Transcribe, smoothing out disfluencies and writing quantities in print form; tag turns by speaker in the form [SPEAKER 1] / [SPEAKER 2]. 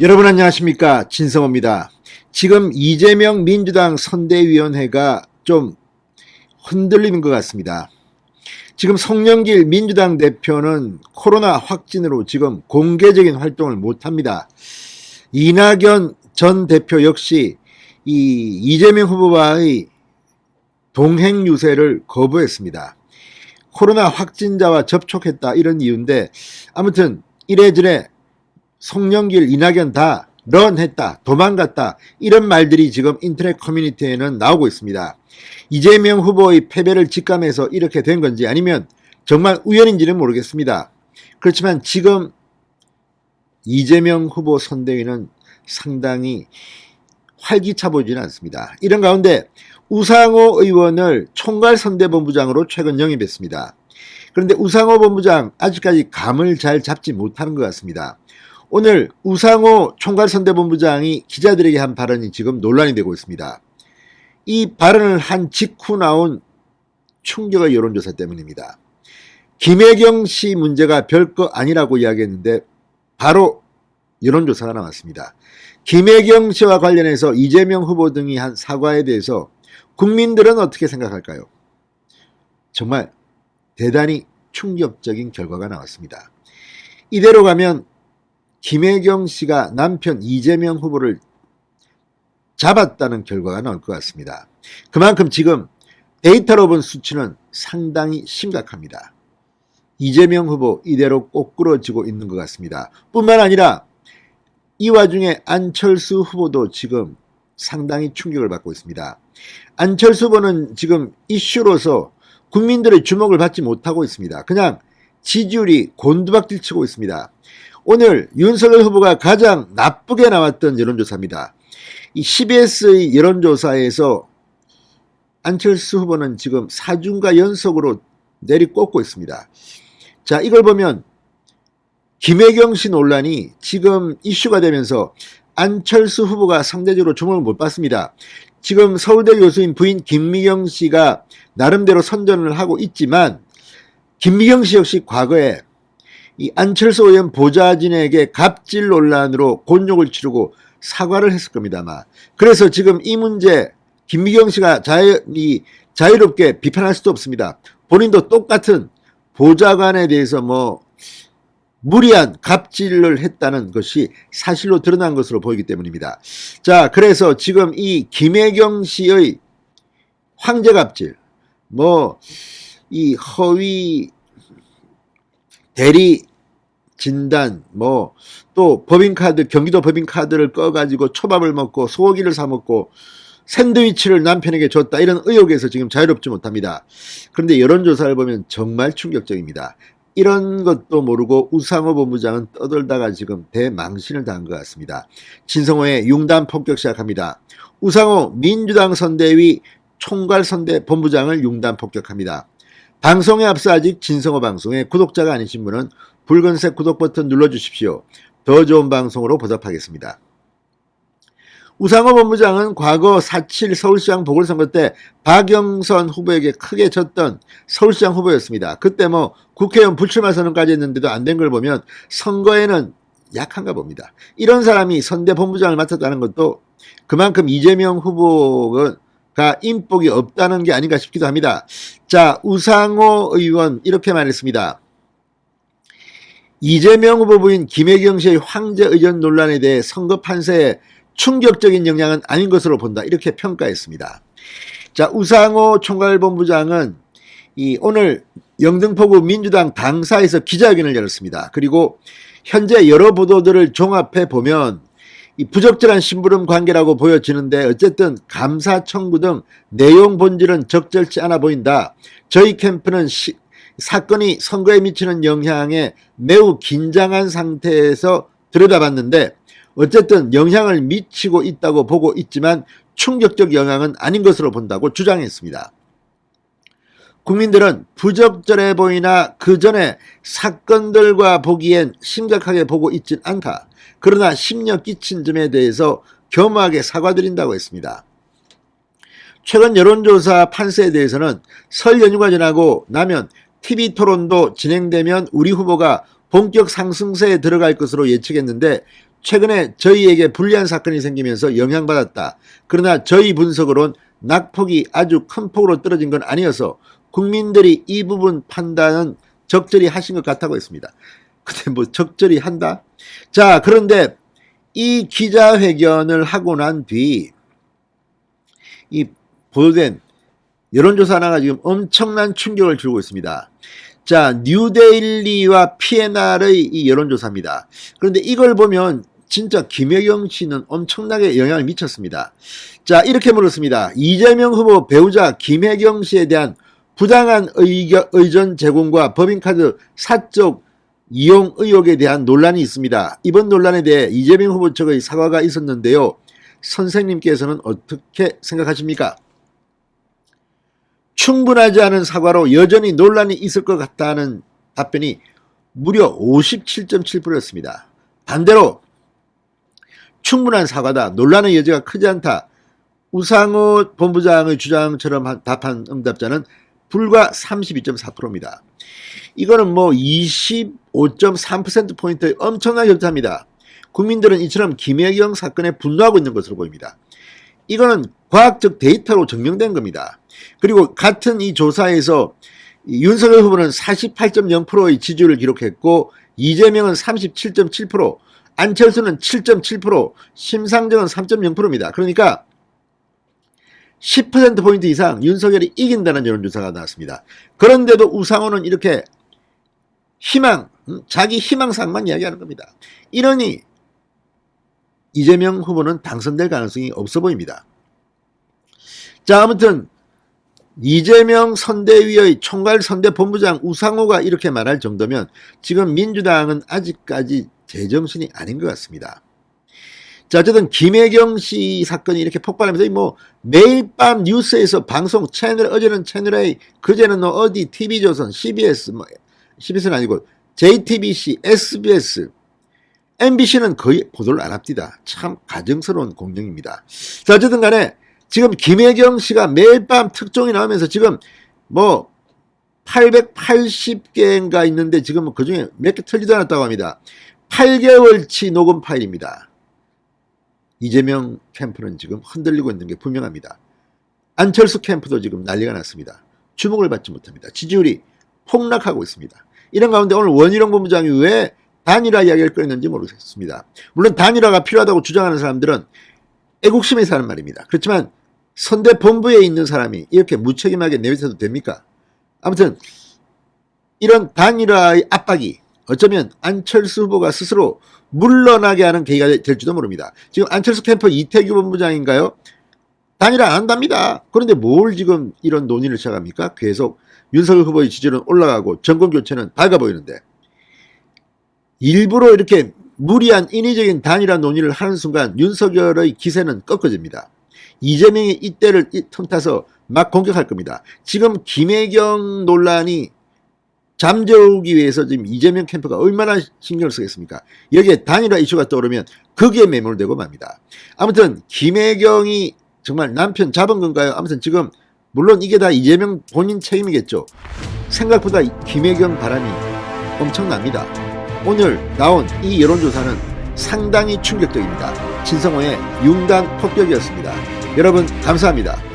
[SPEAKER 1] 여러분 안녕하십니까, 진성호입니다. 지금 이재명 민주당 선대위원회가 좀 흔들리는 것 같습니다. 지금 송영길 민주당 대표는 코로나 확진으로 지금 공개적인 활동을 못합니다. 이낙연 전 대표 역시 이재명 후보와의 동행 유세를 거부했습니다. 코로나 확진자와 접촉했다 이런 이유인데, 아무튼 이래저래 송영길, 이낙연 다 런했다, 도망갔다 이런 말들이 지금 인터넷 커뮤니티에는 나오고 있습니다. 이재명 후보의 패배를 직감해서 이렇게 된 건지 아니면 정말 우연인지는 모르겠습니다. 그렇지만 지금 이재명 후보 선대위는 상당히 활기차 보이지는 않습니다. 이런 가운데 우상호 의원을 총괄선대본부장으로 최근 영입했습니다. 그런데 우상호 본부장 아직까지 감을 잘 잡지 못하는 것 같습니다. 오늘 우상호 총괄선대본부장이 기자들에게 한 발언이 지금 논란이 되고 있습니다. 이 발언을 한 직후 나온 충격의 여론조사 때문입니다. 김혜경 씨 문제가 별거 아니라고 이야기했는데 바로 여론조사가 나왔습니다. 김혜경 씨와 관련해서 이재명 후보 등이 한 사과에 대해서 국민들은 어떻게 생각할까요? 정말 대단히 충격적인 결과가 나왔습니다. 이대로 가면 김혜경 씨가 남편 이재명 후보를 잡았다는 결과가 나올 것 같습니다. 그만큼 지금 데이터로 본 수치는 상당히 심각합니다. 이재명 후보 이대로 꼬꾸러지고 있는 것 같습니다. 뿐만 아니라 이 와중에 안철수 후보도 지금 상당히 충격을 받고 있습니다. 안철수 후보는 지금 이슈로서 국민들의 주목을 받지 못하고 있습니다. 그냥 지지율이 곤두박질 치고 있습니다. 오늘 윤석열 후보가 가장 나쁘게 나왔던 여론조사입니다. 이 CBS의 여론조사에서 안철수 후보는 지금 4주가 연속으로 내리꽂고 있습니다. 자, 이걸 보면 김혜경 씨 논란이 지금 이슈가 되면서 안철수 후보가 상대적으로 주목을 못 받습니다. 지금 서울대 교수인 부인 김미경 씨가 나름대로 선전을 하고 있지만 김미경 씨 역시 과거에 이 안철수 의원 보좌진에게 갑질 논란으로 곤욕을 치르고 사과를 했을 겁니다, 아마. 그래서 지금 이 문제 김미경 씨가 자유롭게 비판할 수도 없습니다. 본인도 똑같은 보좌관에 대해서 무리한 갑질을 했다는 것이 사실로 드러난 것으로 보이기 때문입니다. 자, 그래서 지금 이 김혜경 씨의 황제 갑질, 이 허위 대리 진단, 또 법인카드, 경기도 법인카드를 꺼가지고 초밥을 먹고 소고기를 사먹고 샌드위치를 남편에게 줬다, 이런 의혹에서 지금 자유롭지 못합니다. 그런데 여론조사를 보면 정말 충격적입니다. 이런 것도 모르고 우상호 본부장은 떠들다가 지금 대망신을 당한 것 같습니다. 진성호의 융단 폭격 시작합니다. 우상호 민주당 선대위 총괄선대본부장을 융단 폭격합니다. 방송에 앞서 아직 진성호 방송에 구독자가 아니신 분은 붉은색 구독 버튼 눌러주십시오. 더 좋은 방송으로 보답하겠습니다. 우상호 본부장은 과거 4.7 서울시장 보궐선거 때 박영선 후보에게 크게 졌던 서울시장 후보였습니다. 그때 국회의원 불출마 선언까지 했는데도 안 된 걸 보면 선거에는 약한가 봅니다. 이런 사람이 선대본부장을 맡았다는 것도 그만큼 이재명 후보가 인복이 없다는 게 아닌가 싶기도 합니다. 자, 우상호 의원 이렇게 말했습니다. 이재명 후보 부인 김혜경 씨의 황제 의전 논란에 대해 선거 판세에 충격적인 영향은 아닌 것으로 본다, 이렇게 평가했습니다. 자, 우상호 총괄본부장은 오늘 영등포구 민주당 당사에서 기자회견을 열었습니다. 그리고 현재 여러 보도들을 종합해 보면 이 부적절한 심부름 관계라고 보여지는데 어쨌든 감사 청구 등 내용 본질은 적절치 않아 보인다. 저희 캠프는 사건이 선거에 미치는 영향에 매우 긴장한 상태에서 들여다봤는데 어쨌든 영향을 미치고 있다고 보고 있지만 충격적 영향은 아닌 것으로 본다고 주장했습니다. 국민들은 부적절해 보이나 그 전에 사건들과 보기엔 심각하게 보고 있진 않다. 그러나 심려 끼친 점에 대해서 겸허하게 사과드린다고 했습니다. 최근 여론조사 판세에 대해서는 설 연휴가 지나고 나면 TV 토론도 진행되면 우리 후보가 본격 상승세에 들어갈 것으로 예측했는데 최근에 저희에게 불리한 사건이 생기면서 영향받았다. 그러나 저희 분석으론 낙폭이 아주 큰 폭으로 떨어진 건 아니어서 국민들이 이 부분 판단은 적절히 하신 것 같다고 했습니다. 근데 뭐 적절히 한다? 자, 그런데 이 기자회견을 하고 난 뒤 이 보도된 여론조사 하나가 지금 엄청난 충격을 주고 있습니다. 자, 뉴데일리와 PNR의 이 여론조사입니다. 그런데 이걸 보면 진짜 김혜경 씨는 엄청나게 영향을 미쳤습니다. 자, 이렇게 물었습니다. 이재명 후보 배우자 김혜경 씨에 대한 부당한 의전 제공과 법인카드 사적 이용 의혹에 대한 논란이 있습니다. 이번 논란에 대해 이재명 후보 측의 사과가 있었는데요. 선생님께서는 어떻게 생각하십니까? 충분하지 않은 사과로 여전히 논란이 있을 것 같다는 답변이 무려 57.7%였습니다. 반대로 충분한 사과다, 논란의 여지가 크지 않다, 우상호 본부장의 주장처럼 답한 응답자는 불과 32.4%입니다. 이거는 뭐 25.3%포인트의 엄청난 격차입니다. 국민들은 이처럼 김혜경 사건에 분노하고 있는 것으로 보입니다. 이거는 과학적 데이터로 증명된 겁니다. 그리고 같은 이 조사에서 윤석열 후보는 48.0%의 지지율을 기록했고 이재명은 37.7%, 안철수는 7.7%, 심상정은 3.0%입니다. 그러니까 10%포인트 이상 윤석열이 이긴다는 여론조사가 나왔습니다. 그런데도 우상호는 이렇게 자기 희망사항만 이야기하는 겁니다. 이러니 이재명 후보는 당선될 가능성이 없어 보입니다. 자, 아무튼 이재명 선대위의 총괄 선대본부장 우상호가 이렇게 말할 정도면 지금 민주당은 아직까지 제정신이 아닌 것 같습니다. 자, 어쨌든 김혜경 씨 사건이 이렇게 폭발하면서 뭐 매일 밤 뉴스에서 방송 채널, 어제는 채널A, 그제는 어디 TV조선, CBS, CBS는 아니고 JTBC, SBS, MBC는 거의 보도를 안 합니다. 참 가증스러운 공정입니다. 자, 어쨌든 간에 지금 김혜경 씨가 매일 밤 특종이 나오면서 지금 뭐 880개인가 있는데 지금 그 중에 몇 개 틀리도 않았다고 합니다. 8개월치 녹음 파일입니다. 이재명 캠프는 지금 흔들리고 있는 게 분명합니다. 안철수 캠프도 지금 난리가 났습니다. 주목을 받지 못합니다. 지지율이 폭락하고 있습니다. 이런 가운데 오늘 원희룡 본부장이 왜 단일화 이야기를 꺼냈는지 모르겠습니다. 물론 단일화가 필요하다고 주장하는 사람들은 애국심에 사는 말입니다. 그렇지만 선대본부에 있는 사람이 이렇게 무책임하게 내뱉어도 됩니까? 아무튼 이런 단일화의 압박이 어쩌면 안철수 후보가 스스로 물러나게 하는 계기가 될지도 모릅니다. 지금 안철수 캠프 이태규 본부장인가요? 단일화 안 한답니다. 그런데 뭘 지금 이런 논의를 시작합니까? 계속 윤석열 후보의 지지율은 올라가고 정권교체는 밝아 보이는데 일부러 이렇게 무리한 인위적인 단일화 논의를 하는 순간 윤석열의 기세는 꺾어집니다. 이재명이 이때를 틈타서 막 공격할 겁니다. 지금 김혜경 논란이 잠재우기 위해서 지금 이재명 캠프가 얼마나 신경을 쓰겠습니까? 여기에 단일화 이슈가 떠오르면 거기에 매몰되고 맙니다. 아무튼 김혜경이 정말 남편 잡은 건가요? 아무튼 지금 물론 이게 다 이재명 본인 책임이겠죠. 생각보다 김혜경 바람이 엄청납니다. 오늘 나온 이 여론조사는 상당히 충격적입니다. 진성호의 융단 폭격이었습니다. 여러분 감사합니다.